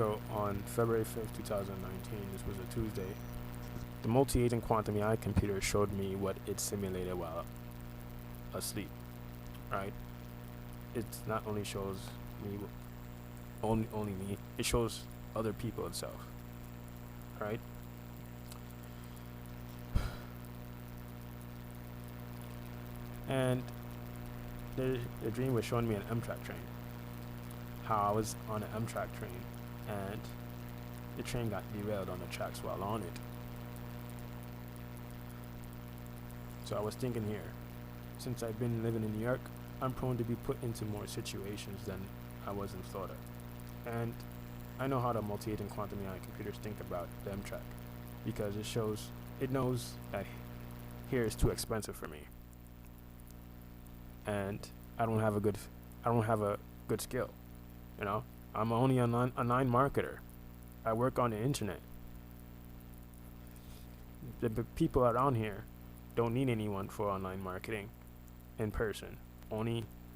So on February 5th, 2019, this was a Tuesday, the multi-agent quantum AI computer showed me what it simulated while asleep, right? It not only shows me, only me, it shows other people itself, right? And the dream was showing me an Amtrak train. How I was on an Amtrak train and the train got derailed on the tracks while on it. So I was thinking here, since I've been living in New York, I'm prone to be put into more situations than I was in Florida. And I know how the multi-agent quantum AI computers think about the Amtrak because it knows that here is too expensive for me. And I don't have a good skill. You know, I'm only a online marketer. I work on the internet. The people around here don't need anyone for online marketing in person.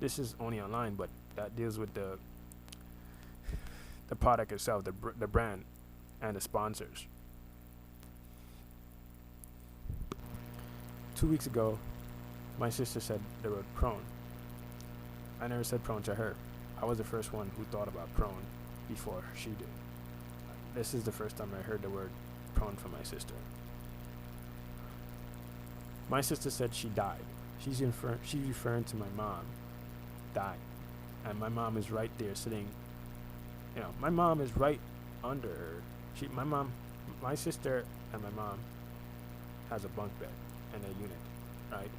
This is only online, but that deals with the product itself, the brand, and the sponsors. 2 weeks ago, my sister said the word prone. I never said prone to her. I was the first one who thought about prone before she did. This is the first time I heard the word prone from my sister. My sister said she died. She's referring to my mom died. And my mom is right there sitting, my mom is right under her. My sister and my mom has a bunk bed and a unit, right?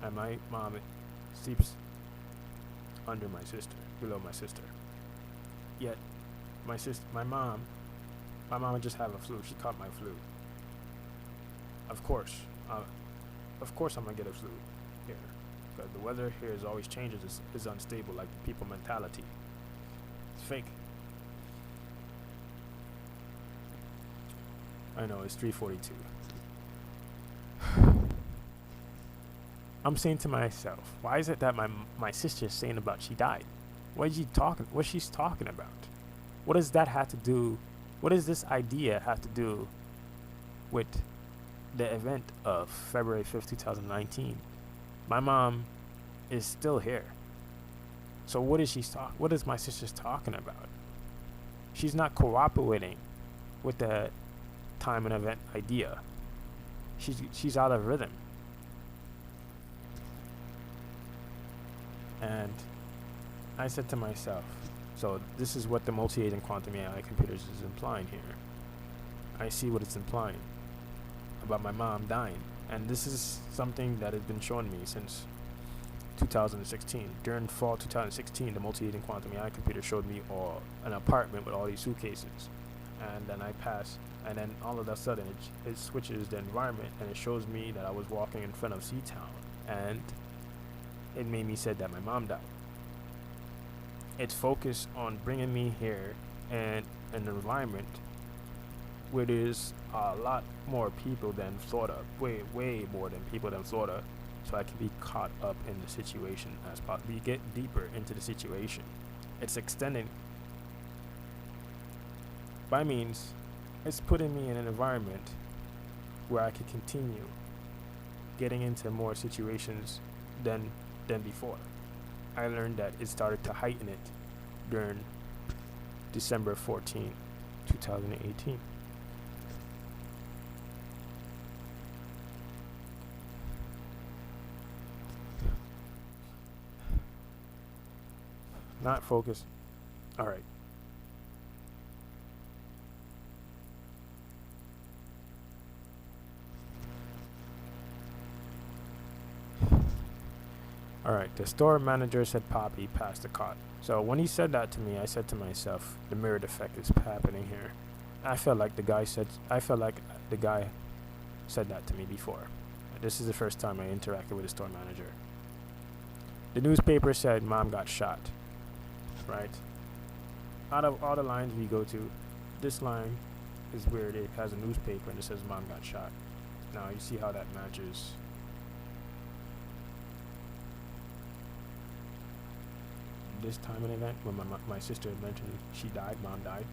And my mom sleeps under my sister, below my sister. Yet, my mom just have a flu. She caught my flu. Of course I'm gonna get a flu here, because the weather here is always changes. Is unstable, like the people mentality. It's fake. I know it's 3:42. I'm saying to myself, why is it that my sister is saying about she died? What she's talking about? What does that have to do? What does this idea have to do with the event of February 5th, 2019? My mom is still here. So what is my sister's talking about? She's not cooperating with the time and event idea. She's out of rhythm. And I said to myself, so this is what the multi-agent quantum AI computers is implying here. I see what it's implying about my mom dying. And this is something that has been showing me since 2016. During fall 2016, the multi-agent quantum AI computer showed me an apartment with all these suitcases. And then I pass, and then all of a sudden it switches the environment, and it shows me that I was walking in front of Seatown. And it made me say that my mom died. It's focused on bringing me here and an environment where there's a lot more people than Florida, way more than people than Florida, so I can be caught up in the situation as possible, get deeper into the situation. It's extending. By means, it's putting me in an environment where I can continue getting into more situations than before. I learned that it started to heighten it during December 14, 2018. Not focused. All right. Alright, the store manager said Poppy passed the cot. So when he said that to me, I said to myself, the mirrored effect is happening here. I felt like the guy said that to me before. This is the first time I interacted with a store manager. The newspaper said mom got shot. Right? Out of all the lines we go to, this line is where it has a newspaper and it says mom got shot. Now you see how that matches. This time and event when my sister mentioned she died, mom died.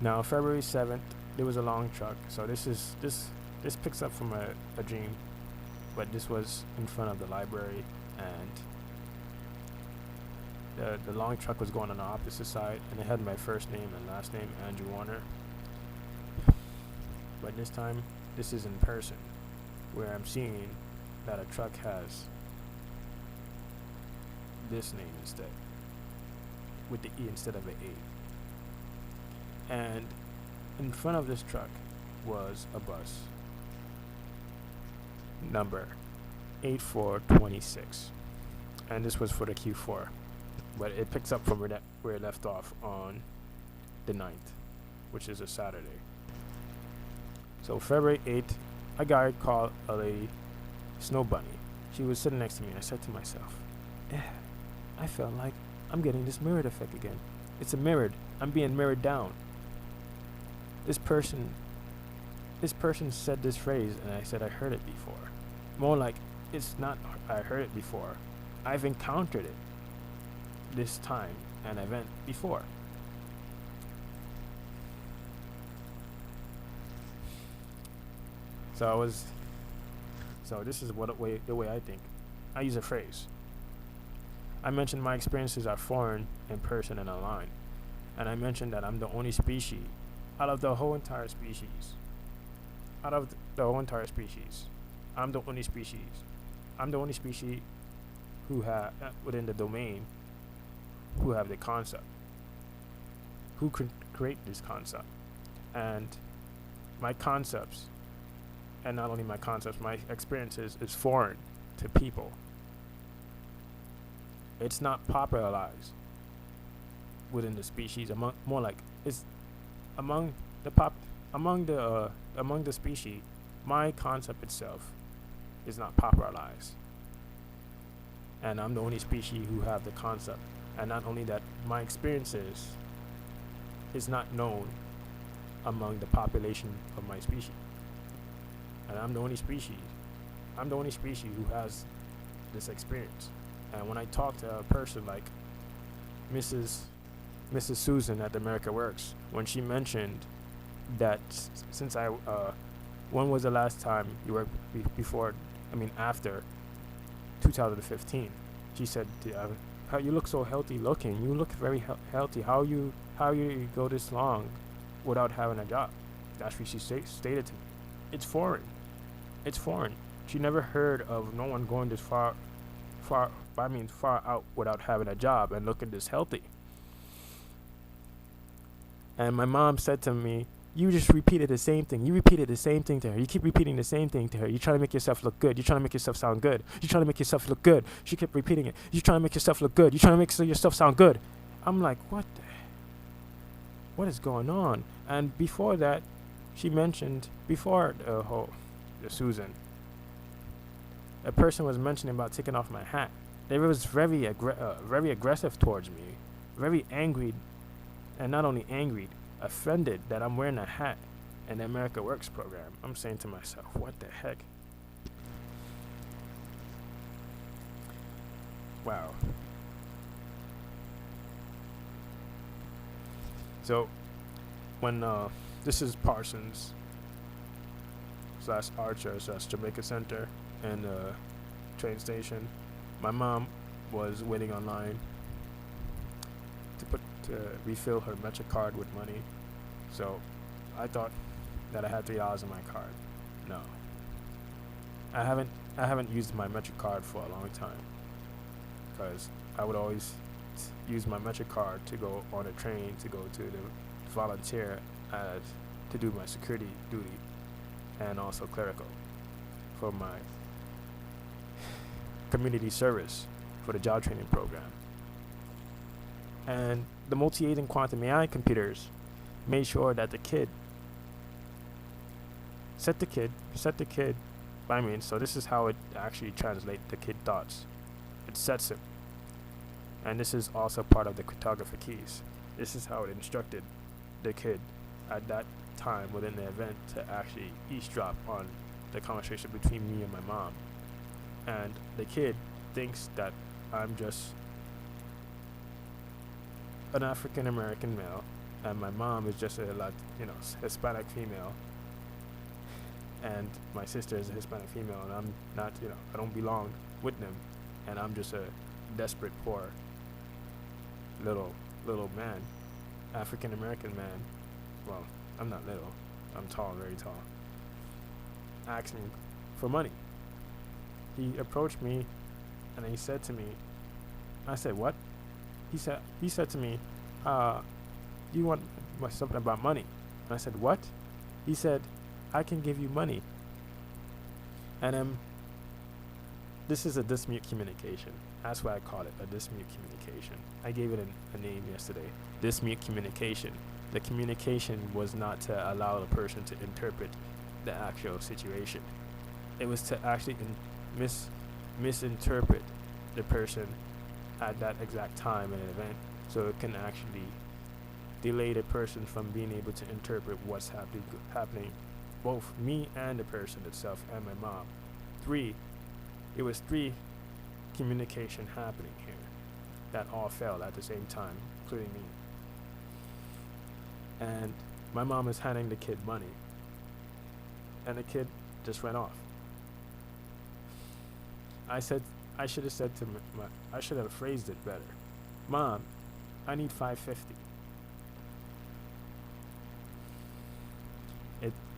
Now, February 7th, there was a long truck. So this picks up from a dream, but this was in front of the library, and the long truck was going on the opposite side, and it had my first name and last name, Andrew Warner. But this time, this is in person, where I'm seeing that a truck has this name instead, with the E instead of an A. And in front of this truck was a bus, number 8426, and this was for the Q4, but it picks up from where it left off on the 9th, which is a Saturday. So February 8th, a guy called a lady Snow Bunny. She was sitting next to me, and I said to myself, I felt like I'm getting this mirrored effect again. It's a mirrored. I'm being mirrored down. This person said this phrase, and I said I heard it before. More like, it's not I heard it before. I've encountered it this time, an event before. So this is the way I think. I use a phrase. I mentioned my experiences are foreign in person and online. And I mentioned that I'm the only species out of the whole entire species. I'm the only species. I'm the only species who have, within the domain, who have the concept. Who create this concept. And my concepts, and not only my concepts, my experiences is foreign to people. It's not popularized within the species. More like it's among the species. My concept itself is not popularized, and I'm the only species who have the concept. And not only that, my experiences is not known among the population of my species. And I'm the only species. I'm the only species who has this experience. And when I talk to a person like Mrs. Susan at America Works, when she mentioned that since when was the last time you worked after 2015? She said, "How you look so healthy looking? You look very healthy. How you go this long without having a job?" That's what she stated to me. It's foreign. It's foreign. She never heard of no one going this far out without having a job and looking this healthy. And my mom said to me, "You just repeated the same thing. You repeated the same thing to her. You keep repeating the same thing to her. You're trying to make yourself look good. You're trying to make yourself sound good. You're trying to make yourself look good." She kept repeating it. "You're trying to make yourself look good. You're trying to make yourself sound good." I'm like, what is going on? And before that, she mentioned, before the Susan, a person was mentioning about taking off my hat. They was very aggressive towards me, very angry, and not only angry, offended that I'm wearing a hat in the America Works program. I'm saying to myself, what the heck? Wow. So, when this is Parsons / Archer / Jamaica Center and train station, my mom was waiting online to refill her Metro card with money. So I thought that I had $3 in my card. No, I haven't used my Metro card for a long time, because I would always use my Metro card to go on a train to go to the volunteer to do my security duty, and also clerical for my community service for the job training program. And the multi-agent quantum AI computers made sure that the kid set the kid so this is how it actually translates the kid thoughts. It sets him. And this is also part of the cryptography keys. This is how it instructed the kid at that time within the event to actually eavesdrop on the conversation between me and my mom. And the kid thinks that I'm just an African American male and my mom is just a Hispanic female, and my sister is a Hispanic female, and I'm not, I don't belong with them, and I'm just a desperate, poor little man, African American man. Well, I'm not little. I'm tall, very tall. Asking for money. He approached me, and he said to me, I said, "What?" He said to me, "Do you want something about money?" And I said, "What?" He said, "I can give you money." And this is a dismute communication. That's why I call it a dismute communication. I gave it a name yesterday. Dismute communication. The communication was not to allow the person to interpret the actual situation. It was to actually misinterpret the person at that exact time in an event, so it can actually delay the person from being able to interpret what's happening, both me and the person itself and my mom. It was three communication happening here that all failed at the same time, including me. And my mom is handing the kid money, and the kid just ran off. I should have said to I should have phrased it better. "Mom, I need $5.50.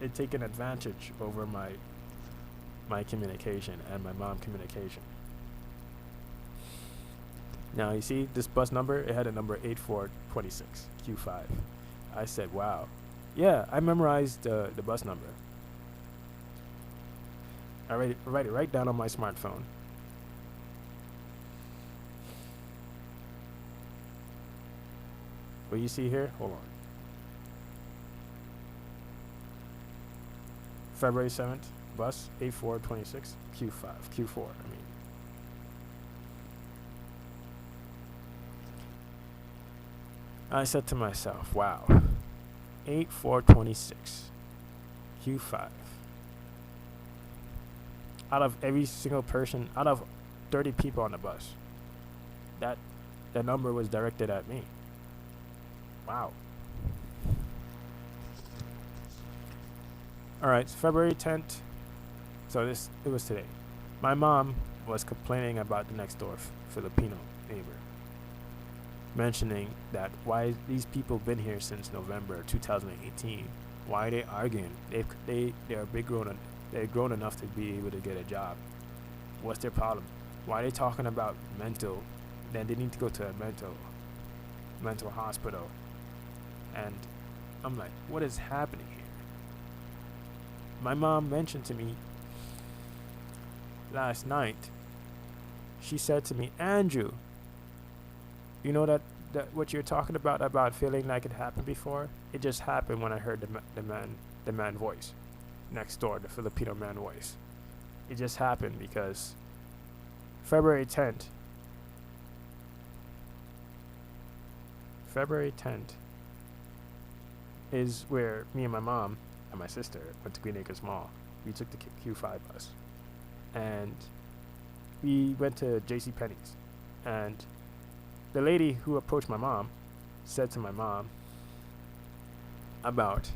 It taken advantage over my communication and my mom communication. Now you see this bus number, it had a number 8426 Q5. I said, wow. Yeah, I memorized the bus number. I write it right down on my smartphone. What you see here? Hold on. February 7th, bus 8426 Q4, I mean. I said to myself, wow, 8426 Q5. Out of every single person, out of 30 people on the bus, that number was directed at me. Wow. All right, February 10th. So it was today. My mom was complaining about the next door Filipino neighbor, mentioning that why these people been here since November 2018. Why are they arguing? They're big grown. They're grown enough to be able to get a job. What's their problem? Why are they talking about mental? Then they need to go to a mental hospital. And I'm like, what is happening here? My mom mentioned to me last night. She said to me, Andrew, you know that what you're talking about feeling like it happened before? It just happened when I heard the man voice next door, the Filipino man voice. It just happened because February 10th is where me and my mom and my sister went to Green Acres Mall. We took the Q5 bus and we went to JCPenney's, and the lady who approached my mom said to my mom about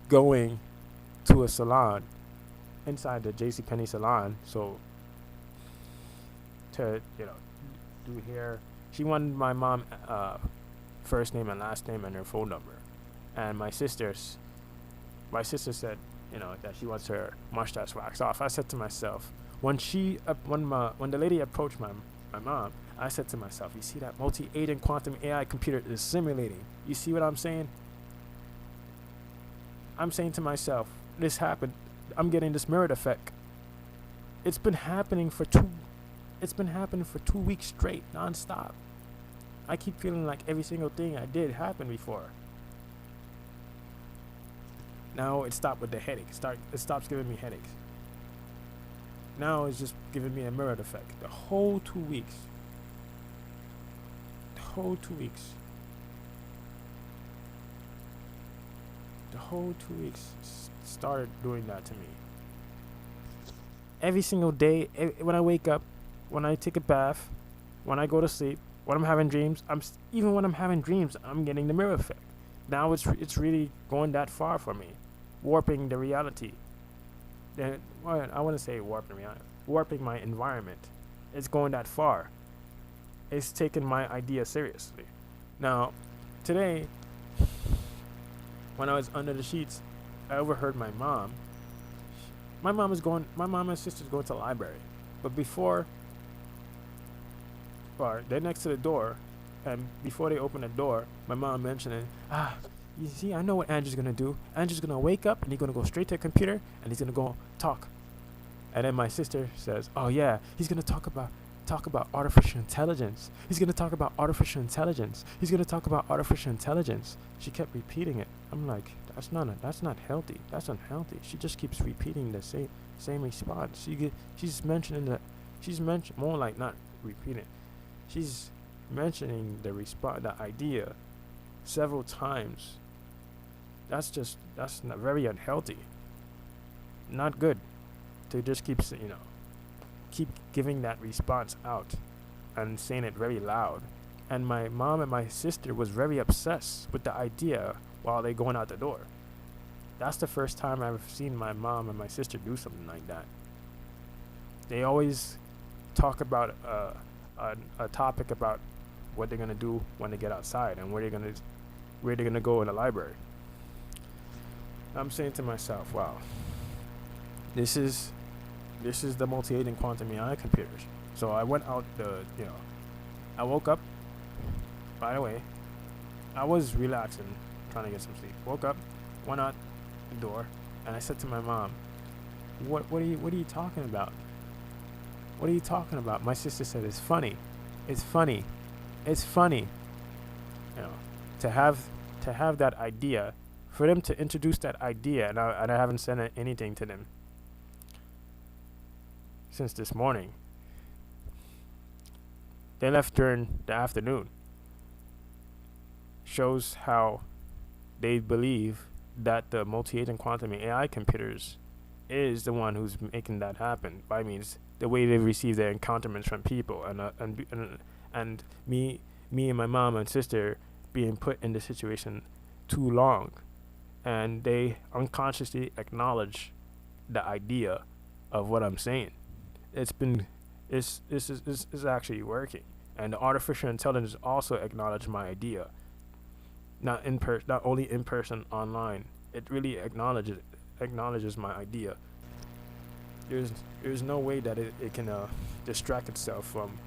going to a salon inside the JCPenney salon, so to do hair. She wanted my mom first name and last name and her phone number. And my sister said, that she wants her mustache waxed off. I said to myself, when the lady approached my mom, I said to myself, you see that multi-agent quantum AI computer is simulating. You see what I'm saying? I'm saying to myself, this happened. I'm getting this mirror effect. It's been happening for 2 weeks straight, nonstop. I keep feeling like every single thing I did happened before. Now it stopped with the headache. It stops giving me headaches. Now it's just giving me a mirror effect. The whole 2 weeks. The whole 2 weeks started doing that to me. Every single day, when I wake up, when I take a bath, when I go to sleep, When I'm having dreams, even when I'm having dreams, I'm getting the mirror effect. Now it's really going that far for me, warping the reality. Then well, I want to say warping reality, warping my environment. It's going that far. It's taking my idea seriously. Now, today, when I was under the sheets, I overheard my mom. My mom is going. My mom and sister's going to the library, but before, or they're next to the door, and before they open the door, my mom mentioning, you see, I know what Andrew's gonna do. Andrew's gonna wake up and he's gonna go straight to the computer and he's gonna go talk. And then my sister says, "Oh yeah, he's gonna talk about artificial intelligence. He's gonna talk about artificial intelligence. He's gonna talk about artificial intelligence." She kept repeating it. I'm like, that's not healthy. That's unhealthy. She just keeps repeating the same response. She's mentioning that. She's mentioned more like not repeating. She's mentioning the idea several times. That's not very unhealthy. Not good to just keep giving that response out and saying it very loud. And my mom and my sister was very obsessed with the idea while they going out the door. That's the first time I've seen my mom and my sister do something like that. They always talk about a topic about what they're gonna do when they get outside and where they're gonna go in the library. I'm saying to myself, wow, this is the multi-agent quantum AI computers. So I went out I woke up. By the way, I was relaxing, trying to get some sleep. Woke up, went out the door, and I said to my mom, What are you talking about? What are you talking about?" My sister said, "It's funny. It's funny. It's funny." To have that idea, for them to introduce that idea, and I haven't said anything to them since this morning. They left during the afternoon. Shows how they believe that the multi-agent quantum AI computers is the one who's making that happen. By means the way they receive their encounterments from people, and me and my mom and sister being put in the situation too long, and they unconsciously acknowledge the idea of what I'm saying. It's actually working, and the artificial intelligence also acknowledged my idea. Not only in person, online. It really acknowledges my idea. There's no way that it can distract itself from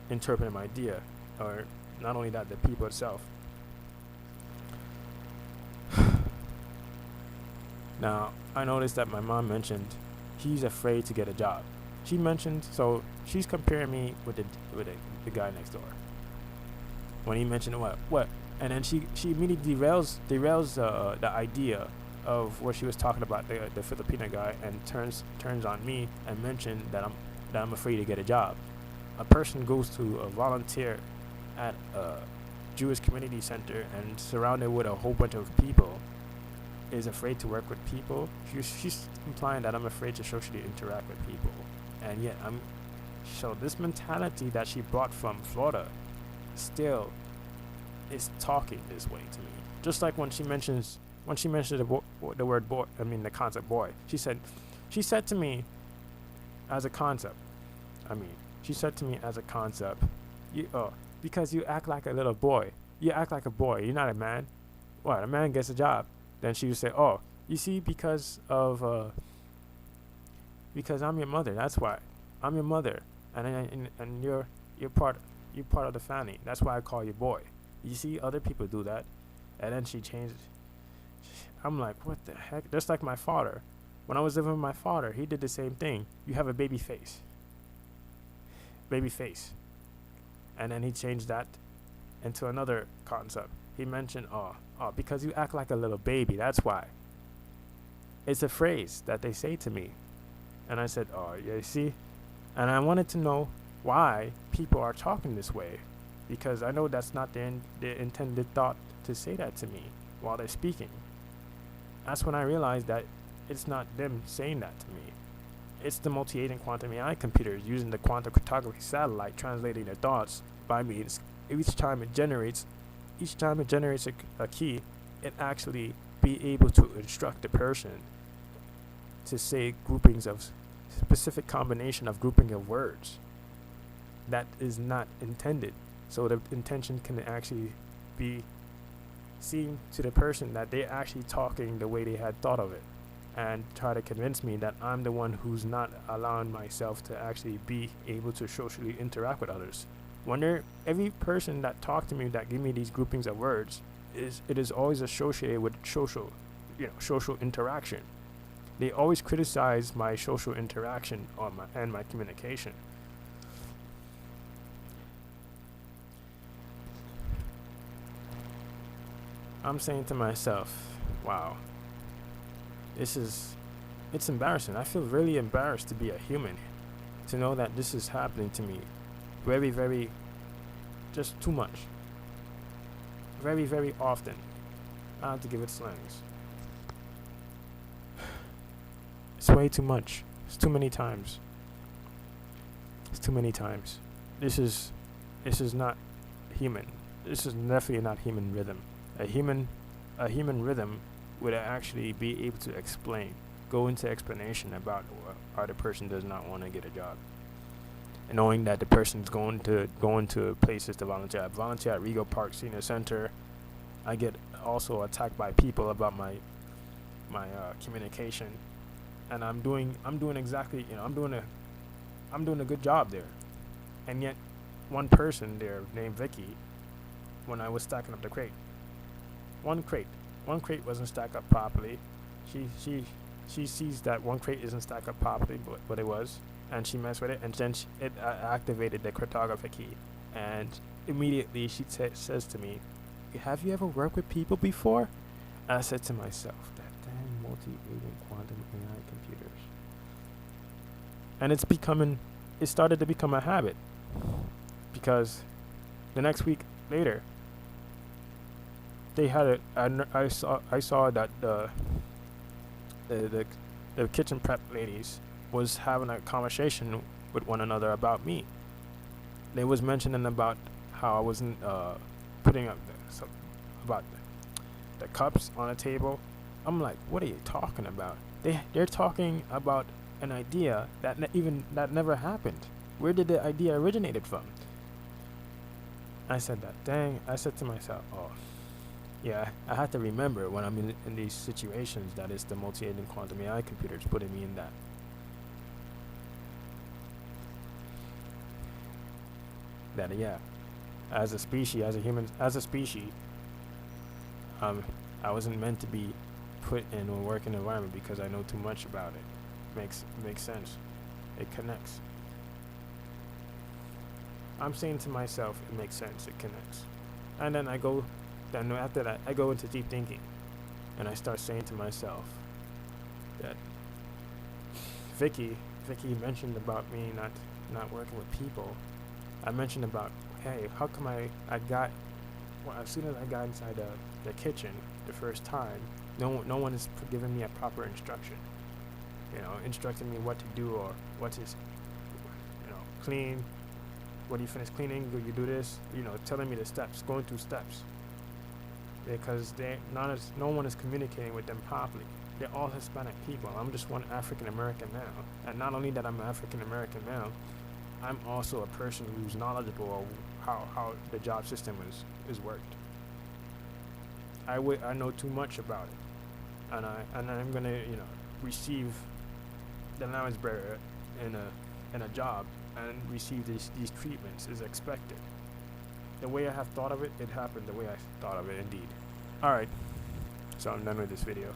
interpreting my idea, or not only that, the people itself. Now, I noticed that my mom mentioned he's afraid to get a job. She mentioned, so she's comparing me with the guy next door. When he mentioned what, and then she immediately derails the idea of what she was talking about, the Filipino guy, and turns on me and mentioned that I'm afraid to get a job. A person goes to volunteer at a Jewish community center and surrounded with a whole bunch of people is afraid to work with people. She's implying that I'm afraid to socially interact with people, and yet so this mentality that she brought from Florida still is talking this way to me. Just like when she mentioned the word boy, the concept boy. She said to me as a concept. She said to me as a concept, because you act like a little boy. You act like a boy. You're not a man. What? A man gets a job. Then she would say, "Oh, you see, because I'm your mother. That's why I'm your mother, and you're part of the family. That's why I call you boy. You see, other people do that." And then she changed. I'm like, what the heck? Just like my father. When I was living with my father, he did the same thing. You have a baby face. And then he changed that into another concept. He mentioned, because you act like a little baby, that's why. It's a phrase that they say to me. And I said, "Oh, yeah, you see?" And I wanted to know why people are talking this way, because I know that's not their intended thought to say that to me while they're speaking. That's when I realized that it's not them saying that to me. It's the multi-agent quantum AI computers using the quantum cryptography satellite translating their thoughts by me. Each time it generates a key, it actually be able to instruct the person to say groupings of specific combination of grouping of words that is not intended. So the intention can actually be seen to the person that they're actually talking the way they had thought of it, and try to convince me that I'm the one who's not allowing myself to actually be able to socially interact with others. Every person that talked to me that give me these groupings of words it is always associated with social interaction. They always criticize my social interaction and my communication. I'm saying to myself, wow, it's embarrassing. I feel really embarrassed to be a human, to know that this is happening to me very, very, just too much. Very, very often. I have to give it slangs. It's way too much. It's too many times. It's too many times. This is not human. This is definitely not human rhythm. A human rhythm would actually be able to go into explanation about why the person does not want to get a job, and knowing that the person's going to places to volunteer. I volunteer at Regal Park Senior Center. I get also attacked by people about my communication, and I'm doing exactly, I'm doing a good job there, and yet one person there named Vicky, when I was stacking up the crate, one crate wasn't stacked up properly. She sees that one crate isn't stacked up properly, but it was, and she messed with it, and then it activated the cryptography key, and immediately she says to me, "Have you ever worked with people before?" And I said to myself, that damn multi-agent quantum AI computers. And it started to become a habit, because the next week later, they had I saw that the kitchen prep ladies was having a conversation with one another about me. They was mentioning about how I wasn't putting up about the cups on the table. I'm like, what are you talking about? They're talking about an idea that that never happened. Where did the idea originated from? I said that. Dang, I said to myself, oh, yeah, I had to remember when I'm in these situations that it's the multi-agent quantum AI computers putting me in that. That, yeah, as a species, I wasn't meant to be put in a working environment because I know too much about it. Makes sense. It connects. I'm saying to myself, it makes sense. It connects. And then after that, I go into deep thinking, and I start saying to myself that Vicky mentioned about me not working with people. I mentioned about, hey, how come as soon as I got inside the kitchen the first time, no one is giving me a proper instruction. Instructing me what to do or what to, clean. When you finish cleaning, you do this. Telling me the steps, going through steps. Because no one is communicating with them properly. They're all Hispanic people. I'm just one African American male, and not only that I'm an African American male, I'm also a person who's knowledgeable of how the job system is worked. I know too much about it, and I'm gonna receive the allowance bearer in a job and receive these treatments is expected. The way I have thought of it, it happened the way I thought of it indeed. Alright, so I'm done with this video.